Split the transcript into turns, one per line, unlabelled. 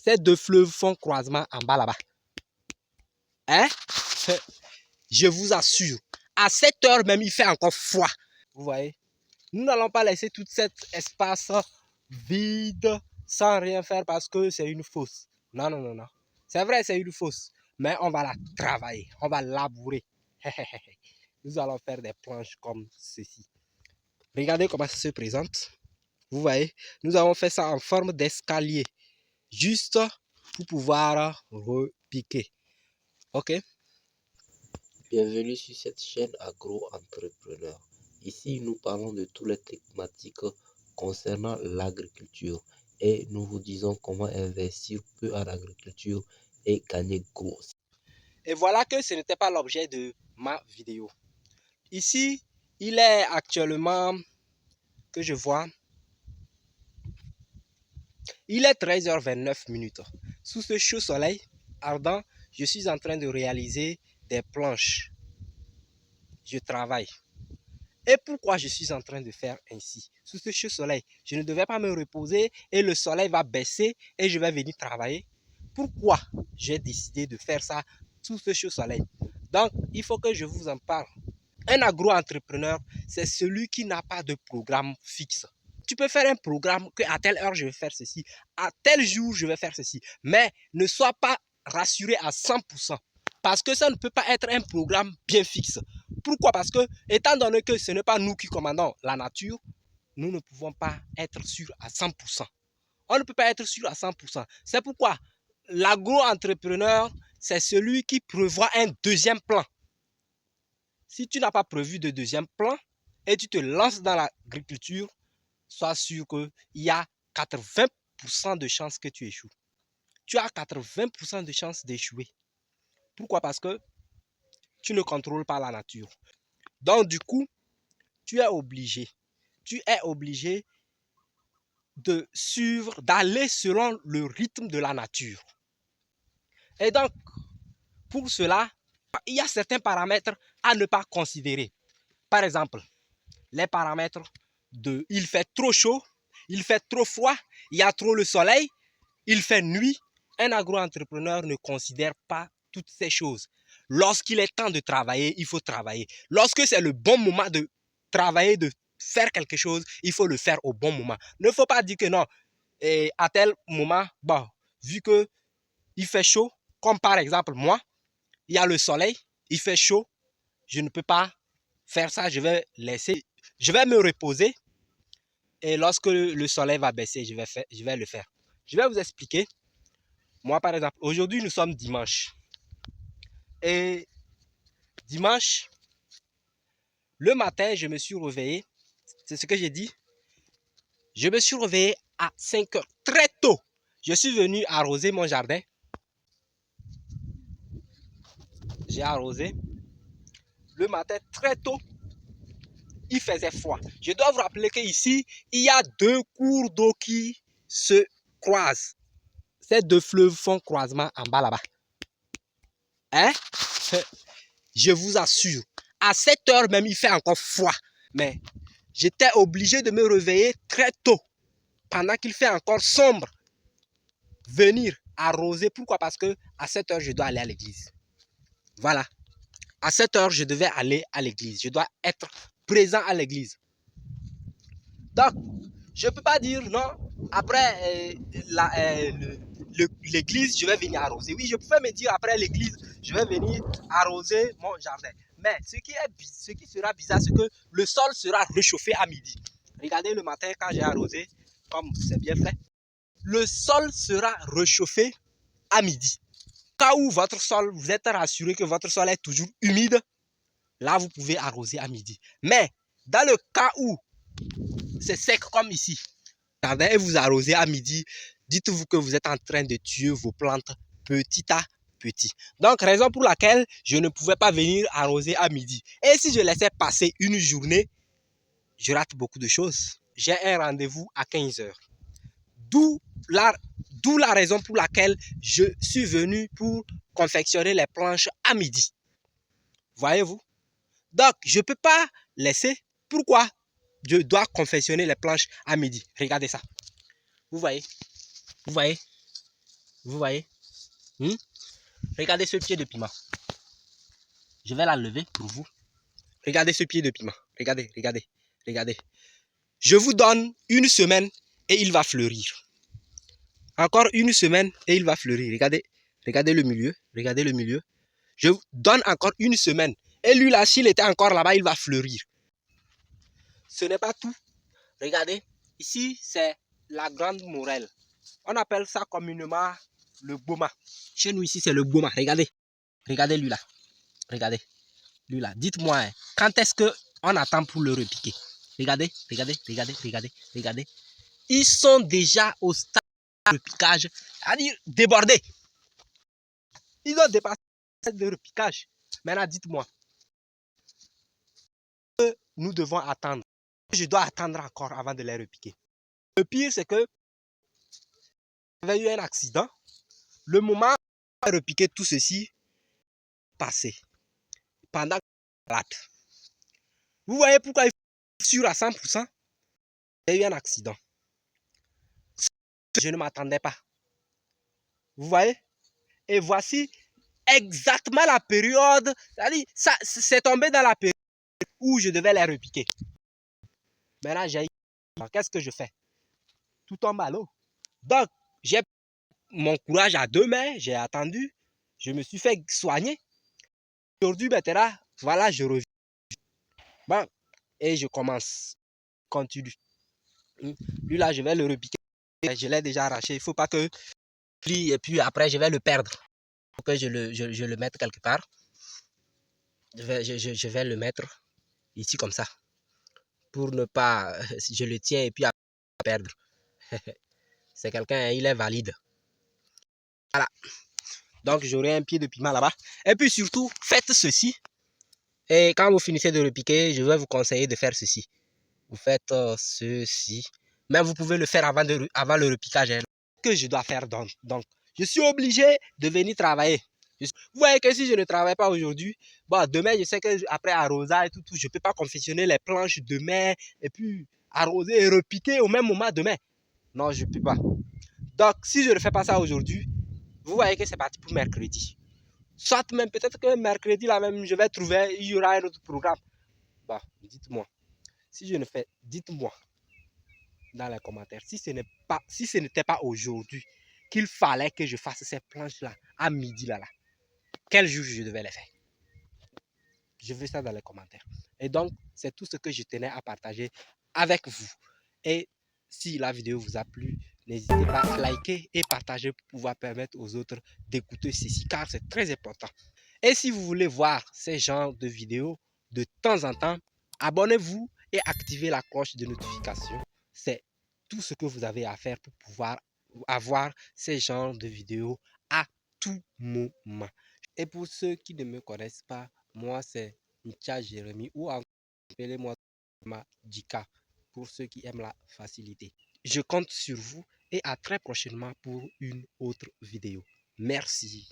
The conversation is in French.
Ces deux fleuves font croisement en bas là-bas. Hein? Je vous assure, à 7 heures même, il fait encore froid. Vous voyez? Nous n'allons pas laisser tout cet espace vide sans rien faire parce que c'est une fosse. Non, non, non, non. C'est vrai, c'est une fosse. Mais on va la travailler. On va labourer. Nous allons faire des planches comme ceci. Regardez comment ça se présente. Vous voyez, nous avons fait ça en forme d'escalier. Juste pour pouvoir repiquer. Ok?
Bienvenue sur cette chaîne agro-entrepreneur. Ici, nous parlons de toutes les thématiques concernant l'agriculture et nous vous disons comment investir peu en agriculture et gagner gros.
Et voilà que ce n'était pas l'objet de ma vidéo. Ici, il est actuellement, que je vois, il est 13h29. Sous ce chaud soleil ardent, je suis en train de réaliser des planches. Je travaille. Et pourquoi je suis en train de faire ainsi? Sous ce chaud soleil, je ne devais pas me reposer et le soleil va baisser et je vais venir travailler. Pourquoi j'ai décidé de faire ça sous ce chaud soleil? Donc, il faut que je vous en parle. Un agro-entrepreneur, c'est celui qui n'a pas de programme fixe. Tu peux faire un programme qu'à telle heure je vais faire ceci, à tel jour je vais faire ceci, mais ne sois pas rassuré à 100%. Parce que ça ne peut pas être un programme bien fixe. Pourquoi? Parce que, étant donné que ce n'est pas nous qui commandons la nature, nous ne pouvons pas être sûrs à 100%. On ne peut pas être sûr à 100%. C'est pourquoi l'agro-entrepreneur, c'est celui qui prévoit un deuxième plan. Si tu n'as pas prévu de deuxième plan et tu te lances dans l'agriculture, sois sûr qu'il y a 80% de chances que tu échoues. Tu as 80% de chances d'échouer. Pourquoi? Parce que tu ne contrôles pas la nature. Donc, du coup, tu es obligé de suivre, d'aller selon le rythme de la nature. Et donc, pour cela, il y a certains paramètres à ne pas considérer. Par exemple, les paramètres de il fait trop chaud, il fait trop froid, il y a trop le soleil, il fait nuit. Un agro-entrepreneur ne considère pas toutes ces choses. Lorsqu'il est temps de travailler, il faut travailler. Lorsque c'est le bon moment de travailler, de faire quelque chose, il faut le faire au bon moment. Ne faut pas dire que non, et à tel moment, bon, vu que il fait chaud, comme par exemple moi, il y a le soleil, il fait chaud, je ne peux pas faire ça, je vais me reposer et lorsque le soleil va baisser, je vais le faire. Je vais vous expliquer. Moi, par exemple, aujourd'hui, nous sommes dimanche. Et dimanche, le matin, je me suis réveillé. C'est ce que j'ai dit. Je me suis réveillé à 5 heures, très tôt. Je suis venu arroser mon jardin. J'ai arrosé. Le matin, très tôt, il faisait froid. Je dois vous rappeler qu'ici, il y a deux cours d'eau qui se croisent. Ces deux fleuves font croisement en bas là-bas. Hein? Je vous assure, à 7 heures même, il fait encore froid. Mais j'étais obligé de me réveiller très tôt, pendant qu'il fait encore sombre, venir arroser. Pourquoi? Parce que à 7 heures, je dois aller à l'église. Voilà. À 7 heures, je devais aller à l'église. Je dois être présent à l'église. Donc, je ne peux pas dire non, après l'église, je vais venir arroser. Oui, je pouvais me dire après l'église, je vais venir arroser mon jardin. Mais ce qui sera bizarre, c'est que le sol sera réchauffé à midi. Regardez le matin quand j'ai arrosé, comme c'est bien fait. Le sol sera réchauffé à midi. Cas où votre sol, vous êtes rassuré que votre sol est toujours humide, là vous pouvez arroser à midi. Mais dans le cas où c'est sec comme ici, et vous arrosez à midi, dites-vous que vous êtes en train de tuer vos plantes petit à petit. Donc, raison pour laquelle je ne pouvais pas venir arroser à midi. Et si je laissais passer une journée, je rate beaucoup de choses. J'ai un rendez-vous à 15 heures. D'où la raison pour laquelle je suis venu pour confectionner les planches à midi. Voyez-vous? Donc, je ne peux pas laisser. Pourquoi je dois confectionner les planches à midi? Regardez ça. Vous voyez? Vous voyez? Vous voyez? Regardez ce pied de piment. Je vais la lever pour vous. Regardez ce pied de piment. Regardez, regardez, regardez. Je vous donne une semaine et il va fleurir. Encore une semaine et il va fleurir. Regardez, regardez le milieu. Regardez le milieu. Je vous donne encore une semaine. Et lui là, s'il était encore là-bas, il va fleurir. Ce n'est pas tout. Regardez, ici c'est la grande morelle. On appelle ça communément le boma. Chez nous ici c'est le boma. Regardez, regardez lui là. Regardez, lui là. Dites-moi, hein, quand est-ce qu'on attend pour le repiquer? Regardez, regardez, regardez, regardez, regardez. Ils sont déjà au stade de repiquage, c'est-à-dire débordés. Ils ont dépassé le repiquage. Maintenant, dites-moi, nous devons attendre. Je dois attendre encore avant de les repiquer. Le pire, c'est que j'avais eu un accident. Le moment où j'ai repiqué tout ceci, passé. Pendant que je rate. Vous voyez pourquoi il faut être sûr à 100%? J'ai eu un accident. Je ne m'attendais pas. Vous voyez? Et voici exactement la période. C'est-à-dire, ça, c'est tombé dans la période où je devais les repiquer. Maintenant, j'ai eu. Qu'est-ce que je fais? Tout tombe à l'eau. Donc, j'ai mon courage à deux mains. J'ai attendu. Je me suis fait soigner. Aujourd'hui, maintenant, voilà, je reviens. Bon, et je commence. Continue. Lui, là, je vais le repiquer. Je l'ai déjà arraché. Il ne faut pas que plie et puis après, je vais le perdre. Il faut que je le mette quelque part. Je vais le mettre ici comme ça. Pour ne pas... Je le tiens et puis après, perdre. C'est quelqu'un, il est valide. Voilà. Donc, j'aurai un pied de piment là-bas. Et puis surtout, faites ceci. Et quand vous finissez de repiquer, je vais vous conseiller de faire ceci. Vous faites ceci. Mais vous pouvez le faire avant le repiquage. Hein. Que je dois faire donc, je suis obligé de venir travailler. Vous voyez que si je ne travaille pas aujourd'hui, bon, demain, je sais qu'après arrosage et tout, je ne peux pas confectionner les planches demain et puis arroser et repiquer au même moment demain. Non, je ne peux pas. Donc, si je ne fais pas ça aujourd'hui, vous voyez que c'est parti pour mercredi. Soit même, peut-être que mercredi, là même, je vais trouver, il y aura un autre programme. Bon, dites-moi. Si je ne fais, dites-moi dans les commentaires, si ce n'était pas aujourd'hui qu'il fallait que je fasse ces planches-là à midi, là, quel jour je devais les faire? Je veux ça dans les commentaires. Et donc, c'est tout ce que je tenais à partager avec vous. Et si la vidéo vous a plu, n'hésitez pas à liker et partager pour pouvoir permettre aux autres d'écouter ceci, car c'est très important. Et si vous voulez voir ces genres de vidéos de temps en temps, abonnez-vous et activez la cloche de notification. C'est tout ce que vous avez à faire pour pouvoir avoir ces genres de vidéos à tout moment. Et pour ceux qui ne me connaissent pas, moi c'est Ncha Jérémy ou appelez-moi Dika pour ceux qui aiment la facilité. Je compte sur vous et à très prochainement pour une autre vidéo. Merci.